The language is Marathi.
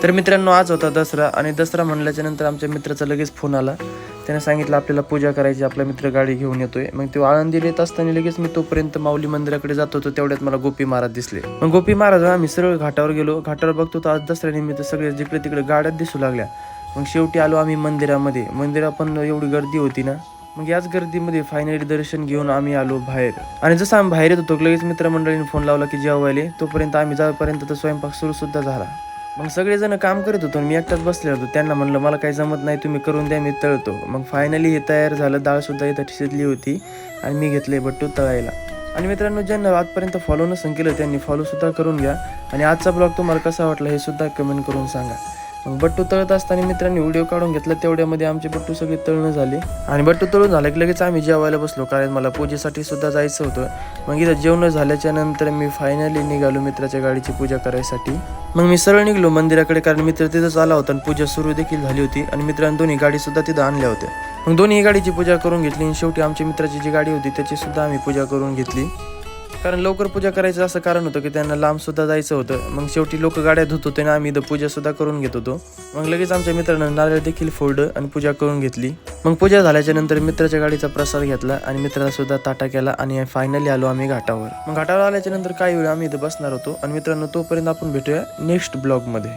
तर मित्रांनो, आज होता दसरा आणि दसरा म्हणल्याच्या नंतर आमच्या मित्राचा लगेच फोन आला. त्याने सांगितलं आपल्याला पूजा करायची, आपला मित्र गाडी घेऊन येतोय. मग तो आळंदीला येत असताना लगेच मी तोपर्यंत माऊली मंदिराकडे जात होतो. तेवढ्यात मला गोपी महाराज दिसले. मग गोपी महाराज आम्ही सरळ घाटावर गेलो. घाटावर बघतो तर आज दसऱ्यानिमित्त सगळे जिकडे तिकडे गाड्यात दिसू लागल्या. मग शेवटी आलो आम्ही मंदिरामध्ये. मंदिरात पण एवढी गर्दी होती ना. मग याच गर्दीमध्ये फायनली दर्शन घेऊन आम्ही आलो बाहेर. आणि जसं आम्ही बाहेर येत होतो लगेच मित्रमंडळीने फोन लावला की जेवायले. तोपर्यंत आम्ही जाईपर्यंत तर स्वयंपाक सुरू सुद्धा झाला. मग सगळेजण काम करत होतो, मी एकटाच बसले होतो. त्यांना म्हणलं मला काही जमत नाही, तुम्ही करून द्या, मी तळतो. मग फायनली हे तयार झालं. डाळ सुद्धा इथं शिजली होती आणि मी घेतले बट्टू तळायला. आणि मित्रांनो, ज्यांना आजपर्यंत फॉलो नसेल केलं त्यांनी फॉलो सुद्धा करून घ्या. आणि आजचा ब्लॉग तुम्हाला कसा वाटला हे सुद्धा कमेंट करून सांगा. मग बट्टू तळत असताना मित्रांनी व्हिडिओ काढून घेतला. तेवढ्यामध्ये आमचे बट्टू सगळे तळणं झाले आणि बट्टू तळून झालं की लगेच आम्ही जेवायला बसलो, कारण मला पूजेसाठी सुद्धा जायचं होतं. मग इथं जेवण झाल्याच्या नंतर मी फायनली निघालो मित्राच्या गाडीची पूजा करायसाठी. मग मी सरळ निघलो मंदिराकडे, कारण मित्र तिथंच आला होता आणि पूजा सुरू देखील झाली होती. आणि मित्रांनी दोन्ही गाडी सुद्धा तिथं आणल्या होत्या. मग दोन्ही गाडीची पूजा करून घेतली आणि शेवटी आमच्या मित्राची जी गाडी होती त्याची सुद्धा आम्ही पूजा करून घेतली. कारण लवकर पूजा करायचं असं कारण होतं की त्यांना लांब सुद्धा जायचं होतं. मग शेवटी लोक गाड्या धुत होते ना, आम्ही इथं पूजा सुद्धा करून घेत होतो. मग लगेच आमच्या मित्रांना नारळ देखील फोडलं आणि पूजा करून घेतली. मग पूजा झाल्याच्या नंतर मित्राच्या गाडीचा प्रसाद घेतला आणि मित्राला सुद्धा ताटा केला आणि फायनली आलो आम्ही घाटावर. मग घाटावर आल्याच्या नंतर काही वेळ आम्ही इथं बसणार होतो. आणि मित्रांनो, तोपर्यंत आपण भेटूया नेक्स्ट ब्लॉगमध्ये.